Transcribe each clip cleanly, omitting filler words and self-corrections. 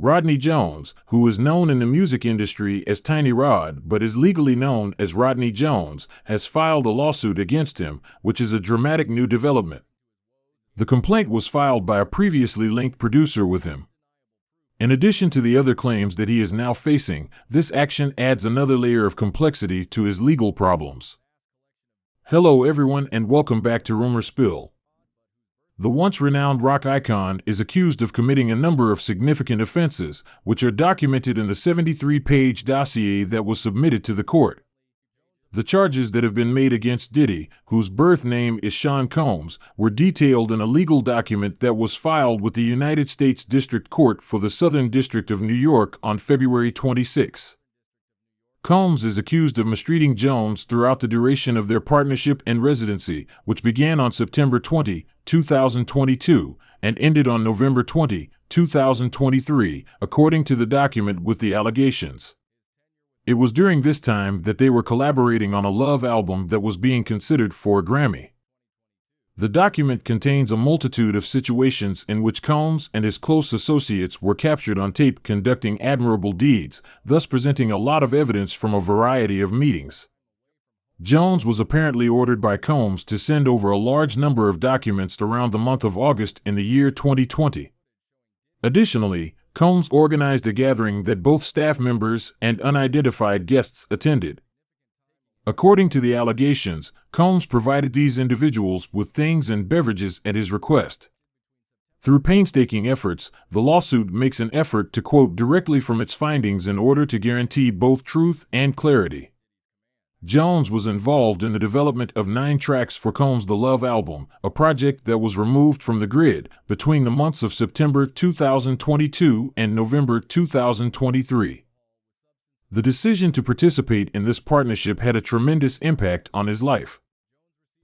Rodney Jones, who is known in the music industry as Tiny Rod but is legally known as Rodney Jones, has filed a lawsuit against him, which is a dramatic new development. The complaint was filed by a previously linked producer with him. In addition to the other claims that he is now facing, this action adds another layer of complexity to his legal problems. Hello everyone and welcome back to Rumor Spill. The once renowned rock icon is accused of committing a number of significant offenses, which are documented in the 73-page dossier that was submitted to the court. The charges that have been made against Diddy, whose birth name is Shawn Combs, were detailed in a legal document that was filed with the United States District Court for the Southern District of New York on February 26. Combs is accused of mistreating Jones throughout the duration of their partnership and residency, which began on September 20, 2022, and ended on November 20, 2023, according to the document with the allegations. It was during this time that they were collaborating on a love album that was being considered for a Grammy. The document contains a multitude of situations in which Combs and his close associates were captured on tape conducting admirable deeds, thus presenting a lot of evidence from a variety of meetings. Jones was apparently ordered by Combs to send over a large number of documents around the month of August in the year 2020. Additionally, Combs organized a gathering that both staff members and unidentified guests attended. According to the allegations, Combs provided these individuals with things and beverages at his request. Through painstaking efforts, the lawsuit makes an effort to quote directly from its findings in order to guarantee both truth and clarity. Jones was involved in the development of 9 tracks for Combs' The Love album, a project that was removed from the grid between the months of September 2022 and November 2023. The decision to participate in this partnership had a tremendous impact on his life.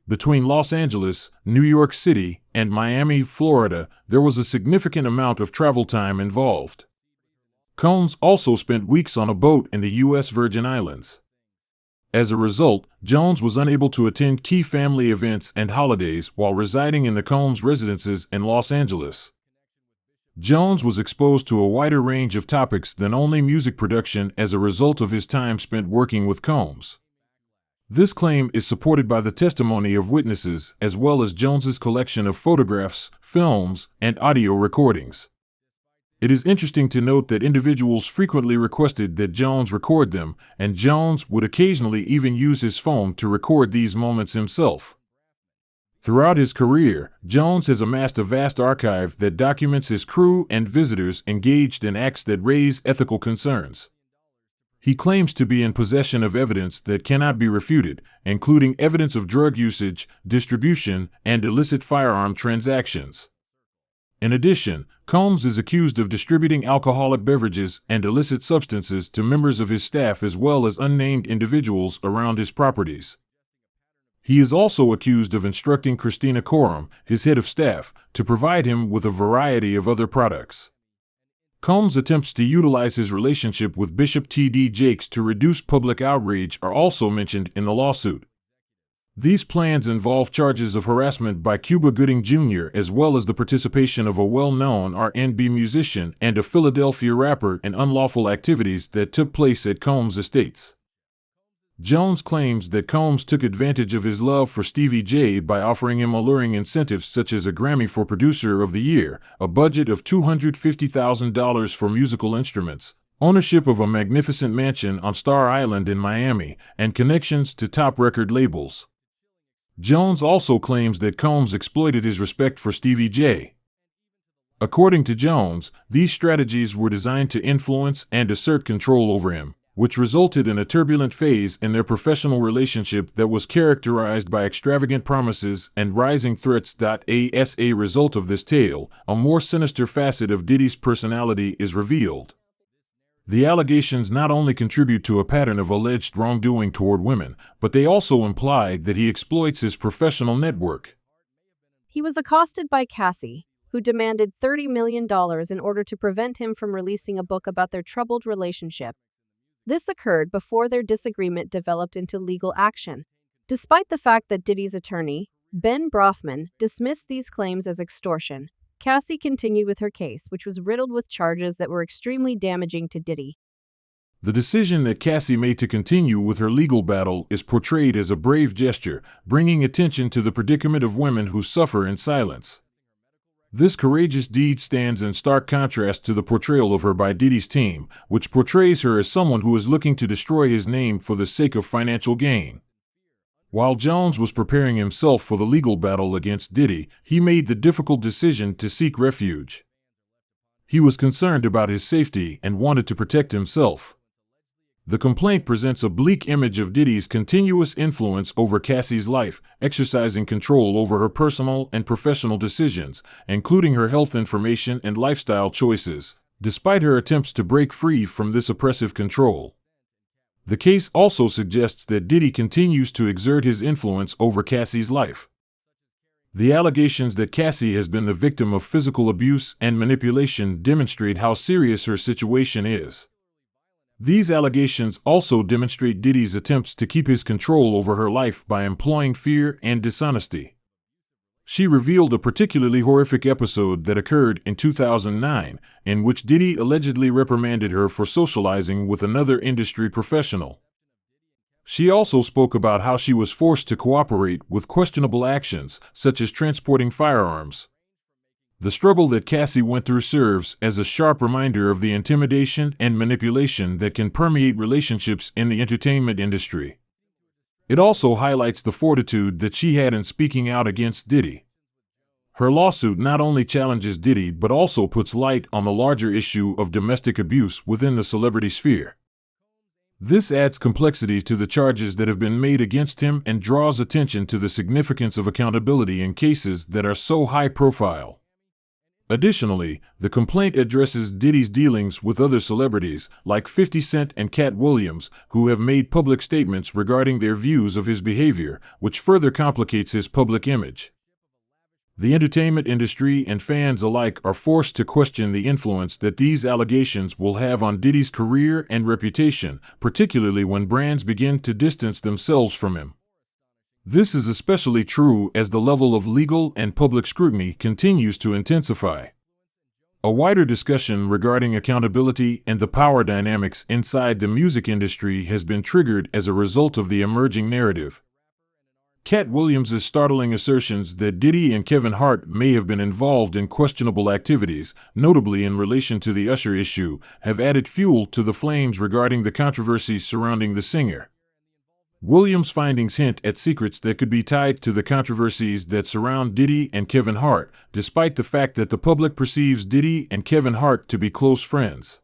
Between Los Angeles, New York City, and Miami, Florida, there was a significant amount of travel time involved. Combs also spent weeks on a boat in the U.S. Virgin Islands. As a result, Jones was unable to attend key family events and holidays while residing in the Combs residences in Los Angeles. Jones was exposed to a wider range of topics than only music production as a result of his time spent working with Combs. This claim is supported by the testimony of witnesses as well as Jones's collection of photographs, films, and audio recordings. It is interesting to note that individuals frequently requested that Jones record them, and Jones would occasionally even use his phone to record these moments himself. Throughout his career, Jones has amassed a vast archive that documents his crew and visitors engaged in acts that raise ethical concerns. He claims to be in possession of evidence that cannot be refuted, including evidence of drug usage, distribution, and illicit firearm transactions. In addition, Combs is accused of distributing alcoholic beverages and illicit substances to members of his staff as well as unnamed individuals around his properties. He is also accused of instructing Christina Coram, his head of staff, to provide him with a variety of other products. Combs' attempts to utilize his relationship with Bishop T.D. Jakes to reduce public outrage are also mentioned in the lawsuit. These plans involve charges of harassment by Cuba Gooding Jr. as well as the participation of a well-known R&B musician and a Philadelphia rapper in unlawful activities that took place at Combs' estates. Jones claims that Combs took advantage of his love for Stevie J by offering him alluring incentives such as a Grammy for Producer of the Year, a budget of $250,000 for musical instruments, ownership of a magnificent mansion on Star Island in Miami, and connections to top record labels. Jones also claims that Combs exploited his respect for Stevie J. According to Jones, these strategies were designed to influence and assert control over him, which resulted in a turbulent phase in their professional relationship that was characterized by extravagant promises and rising threats. As a result of this tale, a more sinister facet of Diddy's personality is revealed. The allegations not only contribute to a pattern of alleged wrongdoing toward women, but they also imply that he exploits his professional network. He was accosted by Cassie, who demanded $30 million in order to prevent him from releasing a book about their troubled relationship. This occurred before their disagreement developed into legal action. Despite the fact that Diddy's attorney, Ben Brafman, dismissed these claims as extortion, Cassie continued with her case, which was riddled with charges that were extremely damaging to Diddy. The decision that Cassie made to continue with her legal battle is portrayed as a brave gesture, bringing attention to the predicament of women who suffer in silence. This courageous deed stands in stark contrast to the portrayal of her by Diddy's team, which portrays her as someone who is looking to destroy his name for the sake of financial gain. While Jones was preparing himself for the legal battle against Diddy, he made the difficult decision to seek refuge. He was concerned about his safety and wanted to protect himself. The complaint presents a bleak image of Diddy's continuous influence over Cassie's life, exercising control over her personal and professional decisions, including her health information and lifestyle choices, despite her attempts to break free from this oppressive control. The case also suggests that Diddy continues to exert his influence over Cassie's life. The allegations that Cassie has been the victim of physical abuse and manipulation demonstrate how serious her situation is. These allegations also demonstrate Diddy's attempts to keep his control over her life by employing fear and dishonesty. She revealed a particularly horrific episode that occurred in 2009, in which Diddy allegedly reprimanded her for socializing with another industry professional. She also spoke about how she was forced to cooperate with questionable actions, such as transporting firearms. The struggle that Cassie went through serves as a sharp reminder of the intimidation and manipulation that can permeate relationships in the entertainment industry. It also highlights the fortitude that she had in speaking out against Diddy. Her lawsuit not only challenges Diddy but also puts light on the larger issue of domestic abuse within the celebrity sphere. This adds complexity to the charges that have been made against him and draws attention to the significance of accountability in cases that are so high profile. Additionally, the complaint addresses Diddy's dealings with other celebrities, like 50 Cent and Katt Williams, who have made public statements regarding their views of his behavior, which further complicates his public image. The entertainment industry and fans alike are forced to question the influence that these allegations will have on Diddy's career and reputation, particularly when brands begin to distance themselves from him. This is especially true as the level of legal and public scrutiny continues to intensify. A wider discussion regarding accountability and the power dynamics inside the music industry has been triggered as a result of the emerging narrative. Katt Williams' startling assertions that Diddy and Kevin Hart may have been involved in questionable activities, notably in relation to the Usher issue, have added fuel to the flames regarding the controversy surrounding the singer. Williams' findings hint at secrets that could be tied to the controversies that surround Diddy and Kevin Hart, despite the fact that the public perceives Diddy and Kevin Hart to be close friends.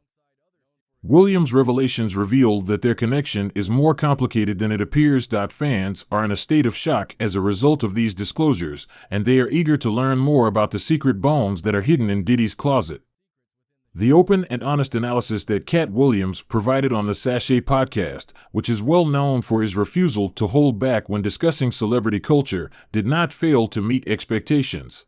Williams' revelations reveal that their connection is more complicated than it appears. Fans are in a state of shock as a result of these disclosures, and they are eager to learn more about the secret bones that are hidden in Diddy's closet. The open and honest analysis that Katt Williams provided on the Sachet podcast, which is well known for his refusal to hold back when discussing celebrity culture, did not fail to meet expectations.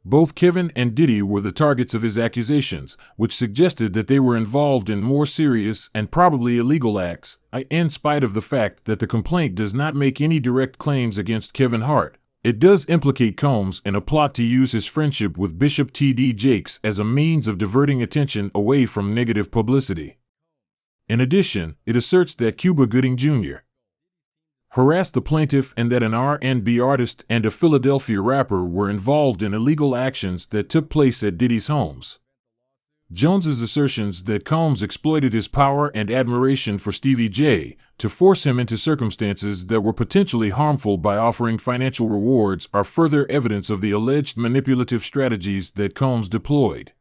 Both Kevin and Diddy were the targets of his accusations, which suggested that they were involved in more serious and probably illegal acts, in spite of the fact that the complaint does not make any direct claims against Kevin Hart. It does implicate Combs in a plot to use his friendship with Bishop T.D. Jakes as a means of diverting attention away from negative publicity. In addition, it asserts that Cuba Gooding Jr. harassed the plaintiff and that an R&B artist and a Philadelphia rapper were involved in illegal actions that took place at Diddy's homes. Jones's assertions that Combs exploited his power and admiration for Stevie J to force him into circumstances that were potentially harmful by offering financial rewards are further evidence of the alleged manipulative strategies that Combs deployed.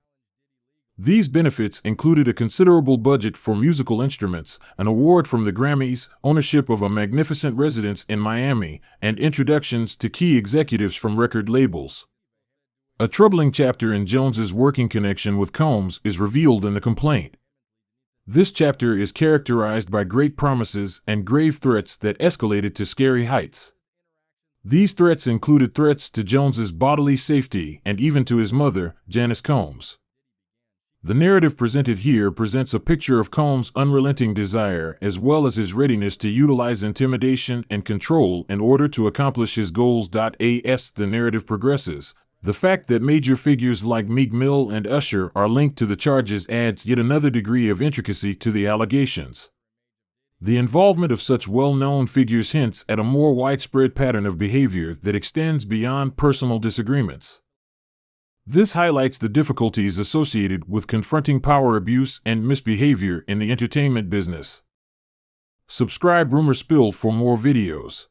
These benefits included a considerable budget for musical instruments, an award from the Grammys, ownership of a magnificent residence in Miami, and introductions to key executives from record labels. A troubling chapter in Jones's working connection with Combs is revealed in the complaint. This chapter is characterized by great promises and grave threats that escalated to scary heights. These threats included threats to Jones's bodily safety and even to his mother, Janice Combs. The narrative presented here presents a picture of Combs' unrelenting desire as well as his readiness to utilize intimidation and control in order to accomplish his goals. As the narrative progresses, The fact that major figures like Meek Mill and Usher are linked to the charges adds yet another degree of intricacy to the allegations. The involvement of such well-known figures hints at a more widespread pattern of behavior that extends beyond personal disagreements. This highlights the difficulties associated with confronting power abuse and misbehavior in the entertainment business. Subscribe Rumor Spill for more videos.